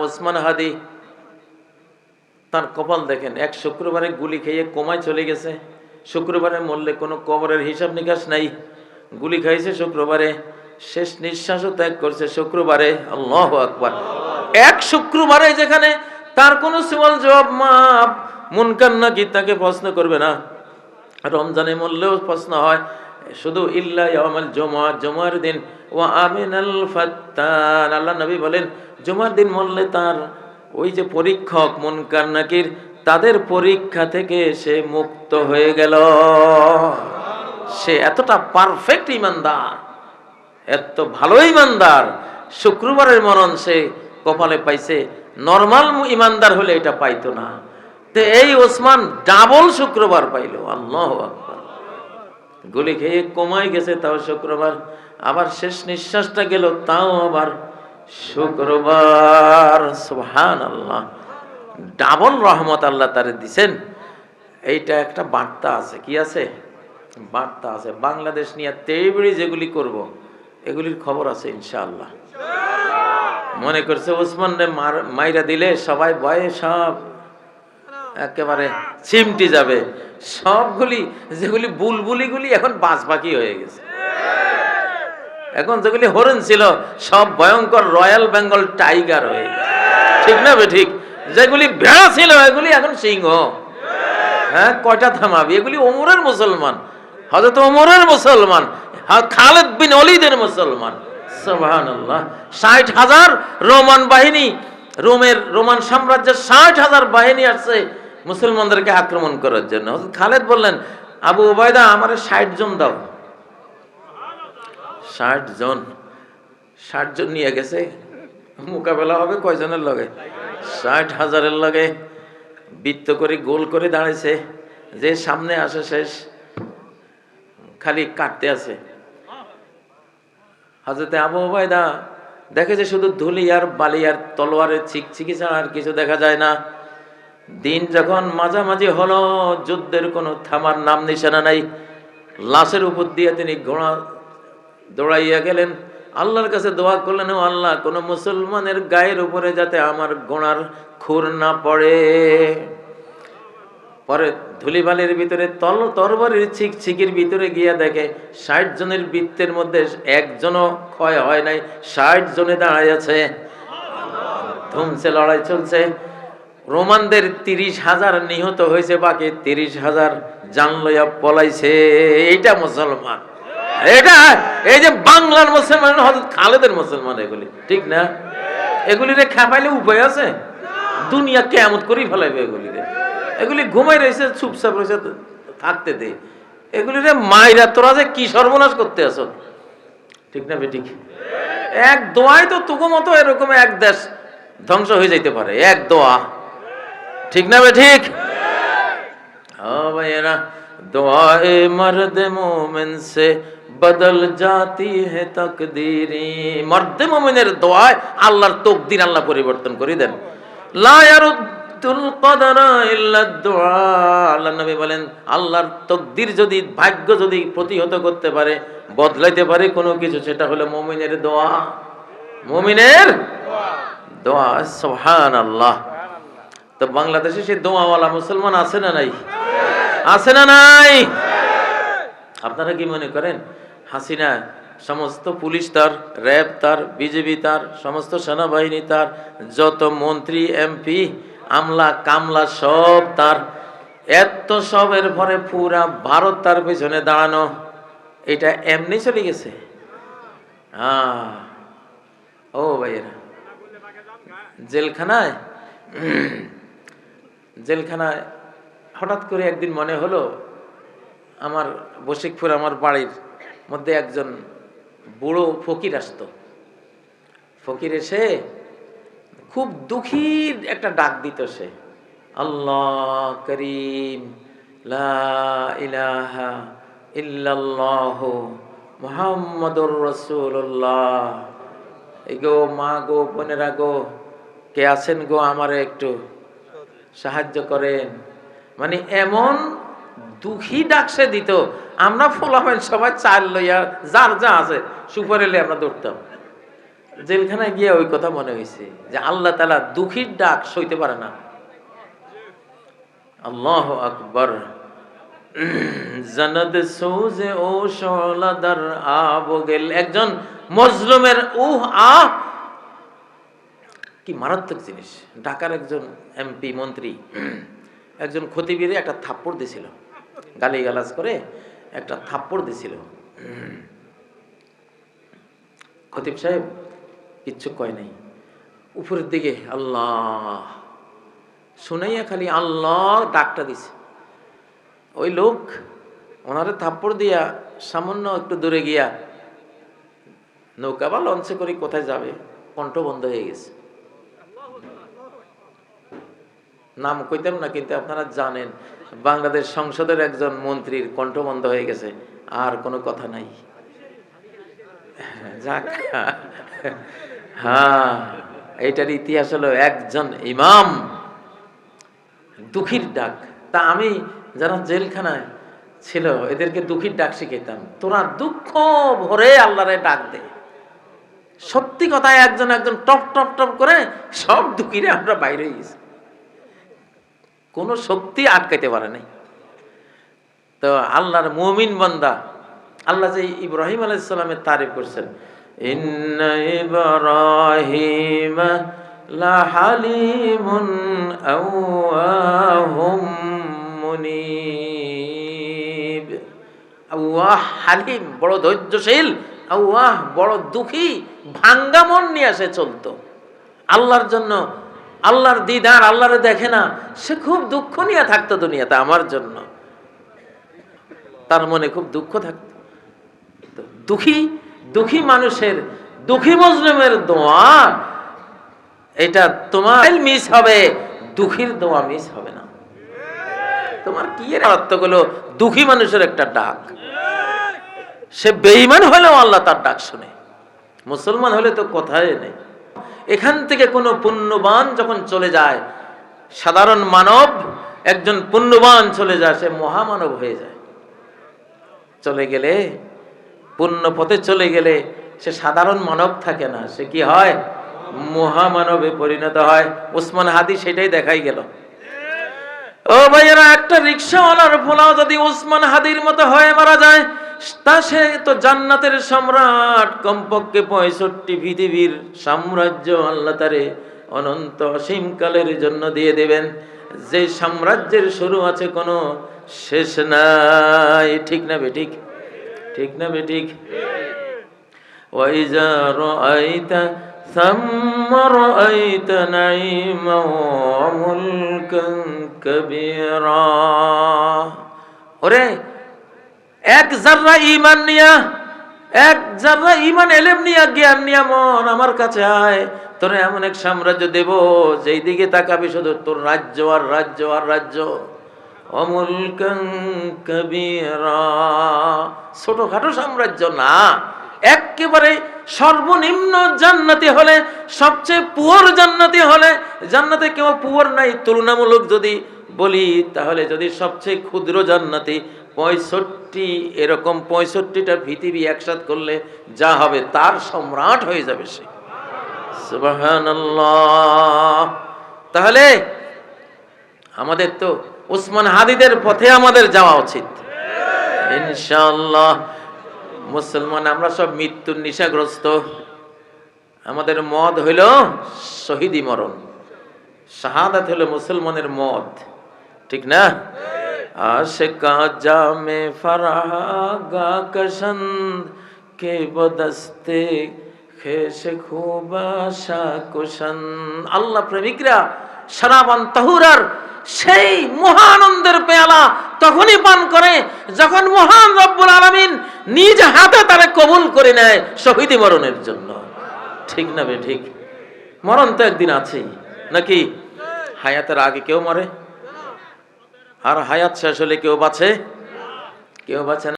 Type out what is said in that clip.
ওসমান হাদি তার কপাল দেখেন, এক শুক্রবারে গুলি খেয়ে কোমায় চলে গেছে। শুক্রবারে মরলে কোনো কবরের হিসাব নিকাশ নাই। গুলি খাইছে শুক্রবারে, শেষ নিঃশ্বাসও ত্যাগ করছে শুক্রবারে। আল্লাহু আকবার। এক শুক্রবারে যেখানে তার কোনো সওয়াল জবাব মাপ, মুনকার নাকির তাকে প্রশ্ন করবে না। রমজানে মরলেও প্রশ্ন হয় শুধু ইল্লা ইয়াউমাল জুমআ, জুমার দিন। ওয়া আমিনাল ফাত্তান, আল্লাহ নবী বলেন জুমার দিন মরলে তার ওই যে পরীক্ষক মুনকার নাকির, তাদের পরীক্ষা থেকে সে মুক্ত হয়ে গেল। সে এতটা পারফেক্ট ইমানদার, এত ভালো ইমানদার, শুক্রবারের মরণ সে কপালে পাইছে। নরমাল ইমানদার হলে এটা পাইতো না। তো এই ওসমান ডাবল শুক্রবার পাইল। আল্লাহু আকবার। গুলি খেয়ে কমায় গেছে তাও শুক্রবার, আবার শেষ নিঃশ্বাসটা গেল তাও আবার শুক্রবার। সুবহানাল্লাহ। ডাবল রহমত আল্লাহ তারে দিছেন। এইটা একটা বার্তা আছে। কি আছে? বার্তা আছে। বাংলাদেশ নিয়ে তেইবড়ি যেগুলি করব, এগুলির খবর আছে ইনশাআল্লাহ। মনে করছে ওসমানরে মাইরা দিলে সবাই ভয়ে সব একেবারে চিমটি যাবে। সবগুলি যেগুলি বুলবুলিগুলি এখন বাজ পাখি হয়ে গেছে। এখন যেগুলি হরিণ ছিল সব ভয়ঙ্কর রয়্যাল বেঙ্গল টাইগার হয়ে গেছে। ঠিক না ঠিক? যেগুলি ভেড়া ছিল এগুলি এখন সিংহ। হ্যাঁ, কয়টা থামাবি? এগুলি ওমরের মুসলমান, হযরত ওমরের মুসলমান, খালেদ বিন ওলীদের মুসলমান। সুবহানাল্লাহ। ৬০,০০০ রোমান বাহিনী, রোমান সাম্রাজ্যের ৬০,০০০ বাহিনী আসছে মুসলমানদেরকে আক্রমণ করার জন্য। হযরত খালেদ বললেন, আবু উবাইদা আমারে ৬০ জন দাও। ৬০ জন, ৬০ জন নিয়ে গেছে। মোকাবেলা হবে কয়জনের লগে? ৬০,০০০-এর লগে। বৃত্ত করে গোল করে দাঁড়াইছে, যে সামনে আসে শেষ, খালি কাটতে আছে। হযরতে আবু উবাইদা দেখে যে শুধু ধুলি আর বালি আর তলোয়ারের চিকচিকি ছাড়া আর কিছু দেখা যায় না। দিন যখন মাঝামাঝি হলো, যুদ্ধের কোনো থামার নাম নিশানা নাই। লাশের উপর দিয়ে তিনি ঘোড়া দৌড়াইয়া গেলেন, আল্লাহর কাছে দোয়া করলেন, ও আল্লাহ, কোন মুসলমানের গায়ের উপরে যাতে আমার ঘোড়ার খুর না পড়ে। পরে ধুলিবালির ভিতরে তরবারির চিকচিকির ভিতরে গিয়া দেখে ৬০ জনের বৃত্তের মধ্যে একজনও ক্ষয় হয় নাই। ৬০ জনে দাঁড়ায় আছে, ধুমছে, লড়াই চলছে। রোমানদের ৩০,০০০ নিহত হয়েছে, বাকি ৩০,০০০ জান লইয়া পলাইছে। এইটা মুসলমান। এটা এই যে বাংলার মুসলমান, হযরত খালেদের মুসলমান। এগুলি ঠিক না? এগুলিরে খেপাইলে উপায় আছে? দুনিয়া কিয়ামত করেই ফেলাইবে এগুলিরে। এগুলি ঘুমাই রয়েছে, চুপচাপ রয়েছে, থাকতে দে। এগুলিরে মাইরা তোরা যে কি সর্বনাশ করতে আছো। ঠিক না বেঠিক? এক দোয়াই তো তুগো মতো এরকম এক দেশ ধ্বংস হয়ে যাইতে পারে, এক দোয়া। ঠিক না বেঠিক? হ্যাঁ ভাইয়েরা, दुआए मर्द मोमिन से बदल जाती है तकदीरी। मर्द मोमिনের দোয়ায় আল্লাহর তকদির আল্লাহ পরিবর্তন করে দেন। লা ইয়ারুদ্দুল কদরা ইল্লা দুআ। আল্লাহ নবী বলেন, আল্লাহর তকদির যদি, ভাগ্য যদি প্রতিহত করতে পারে, বদলাইতে পারে কোনো কিছু, সেটা হলো মুমিনের দোয়া। মুমিনের দোয়া। সুবহানাল্লাহ। তো বাংলাদেশে সেই দোয়াওয়ালা মুসলমান আছে না নাই? আছে না নাই? আপনারা কি মনে করেন হাসিনা সমস্ত পুলিশ তার, র্যাব তার, বিজেপি তার, সমস্ত সেনাবাহিনী তার, যত মন্ত্রী এমপি আমলা কামলা সব তার, এত সবের পরে পুরা ভারত তার পেছনে দাঁড়ানো, এটা এমনি চলে গেছে? ও ভাইয়েরা, জেলখানায় হঠাৎ করে একদিন মনে হলো, আমার বশিকপুর, আমার বাড়ির মধ্যে একজন বুড়ো ফকির আসতো। ফকির এসে খুব দুঃখীর একটা ডাক দিত সে, আল্লাহ করিম, লা ইলাহা ইল্লাল্লাহ মুহাম্মাদুর রাসূলুল্লাহ। এই গো মা গো, বোনেরা গো, কে আছেন গো, আমারে একটু সাহায্য করেন। মানে এমন দুঃখী ডাকসে দিত, আমরা ফলাফল সবাই চাল লইয়া যার যা আছে সুপার এলে আমরা দৌড়তাম। জেলখানায় গিয়ে ওই কথা মনে হয়েছে যে আল্লাহ তাআলা দুঃখীর ডাক সইতে পারে না। আল্লাহু আকবার। জানাদ সোজে ও শলাদার আবগেল, একজন মজলুমের আহ কি মারাত্মক জিনিস। ঢাকার একজন এমপি মন্ত্রী একজন খতিবের একটা থাপ্পড় দিছিল, গালিগালাজ করে একটা থাপ্পড় দিছিল। খতিব সাহেব কিচ্ছু কয় নাই, উপরের দিকে আল্লাহ শুনাইয়া খালি আল্লাহ ডাকটা দিছে। ওই লোক ওনারে থাপ্পড় দিয়া সামান্য একটু দূরে গিয়া নৌকা বা লঞ্চে করে কোথায় যাবে, কণ্ঠ বন্ধ হয়ে গেছে। নাম কইতাম না, কিন্তু আপনারা জানেন বাংলাদেশ সংসদের একজন মন্ত্রীর কণ্ঠ বন্ধ হয়ে গেছে, আর কোনো কথা নাই। যাক, হ্যাঁ, এইটার ইতিহাস হলো একজন ইমাম দুঃখীর ডাক। তা আমি যারা জেলখানায় ছিল এদেরকে দুঃখীর ডাক শিখাইতাম, তোরা দুঃখ ভরে আল্লাহরে ডাক দে। সত্যি কথায় একজন একজন টপ টপ টপ করে সব দুঃখীরে আমরা বাইরে গেছি, কোনো শক্তি আটকাইতে পারে নাই। তো আল্লাহর মুমিন বান্দা, আল্লাহ যে ইব্রাহিম আলাইহিস সালামের তারিফ করছেন, ইন্না ইব্রাহিম লাহালিমুন আওয়াহুম মুনিব। আওয়াহ হালিম, বড় ধৈর্যশীল, আওয়াহ বড় দুঃখী, ভাঙ্গা মন নিয়ে সে চলতো আল্লাহর জন্য। আল্লাহর দিদার, আল্লাহরে দেখে না, সে খুব দুঃখ নিয়ে থাকতো দুনিয়াতে আমার জন্য, তার মনে খুব দুঃখ থাকতো। দুঃখী দুঃখী মানুষের, দুঃখী মজলুমের দোয়া, এটা তোমার মিস হবে, দুঃখীর দোয়া মিস হবে না। তোমার কি এর অর্থ হলো দুঃখী মানুষের একটা ডাক, সে বেঈমান হলেও আল্লাহ তার ডাক শুনে, মুসলমান হলে তো কথাই নেই। এখান থেকে কোনো পুণ্যবান যখন চলে যায়, সাধারণ মানব একজন পুণ্যবান চলে যায়, সে মহামানব হয়ে যায়। চলে গেলে, পুণ্য পথে চলে গেলে সে সাধারণ মানব থাকে না, সে কি হয়? মহামানবে পরিণত হয়। উসমান হাদি সেটাই দেখাই গেল। ও ভাইয়েরা, একটা রিকশাওয়ালার পোলাও যদি উসমান হাদির মতো হয়ে মারা যায়, তা সে তো জান্নাতের সম্রাট, কমপক্ষে 65 পৃথিবীর সাম্রাজ্য আল্লাহ তারে অনন্ত অসীম কালের জন্য দিয়ে দেবেন, যে সাম্রাজ্যের শুরু আছে কোনো শেষ নাই। ঠিক না বেঠিক? ঠিক না বেঠিক? ওয়াইজা রাআইতা সাম্মা রাআইতা নাঈমা ওয়া মুলকান কাবীরা। ওরে, এক জাররা ঈমান নিয়া, এক জাররা ঈমান ইলম নিয়া, জ্ঞান নিয়া মন আমার কাছে আয়, তোর এমন এক সাম্রাজ্য দেব যেই দিকে তাকাবি শুধু তোর রাজ্য আর রাজ্য আর রাজ্য। অমুলকান কবীরা, ছোটখাটো সাম্রাজ্য না, একেবারে সর্বনিম্ন জান্নাতি হলে, সবচেয়ে পুয়ার জান্নাতি হলে, জান্নাতে কেউ পুয়ার নাই তুলনামূলক যদি বলি, তাহলে যদি সবচেয়ে ক্ষুদ্র জান্নাতি 65, এরকম 65টা পৃথিবী একসাথ করলে যা হবে তার সম্রাট হয়ে যাবে সে। সুবহানাল্লাহ। তাহলে আমাদের তো উসমান হাদিদের পথে আমাদের যাওয়া উচিত ইনশাআল্লাহ। মুসলমান আমরা সব মৃত্যুর নেশাগ্রস্ত, আমাদের মদ হইল শহীদি মরণ, শাহাদাত হলো মুসলমানের মদ, ঠিক না? আশিকা জামে ফরাগা কশন্দ কে বদস্তে খেশে খুবাশা কুশন। আল্লাহ প্রেমিকরা শরাবান তাহুরার সেই মহানন্দের পেয়ালা তখনই পান করে যখন মহান রব্বুল আলামিন নিজ হাতে তারা কবুল করে নেয় শহীদি মরণের জন্য। ঠিক না বে ঠিক? মরণ তো একদিন আছে নাকি? হায়াতের আগে কেউ মরে, আর হায়াত শেষ হলে কেউ বাঁচে? কেউ বাঁচে না।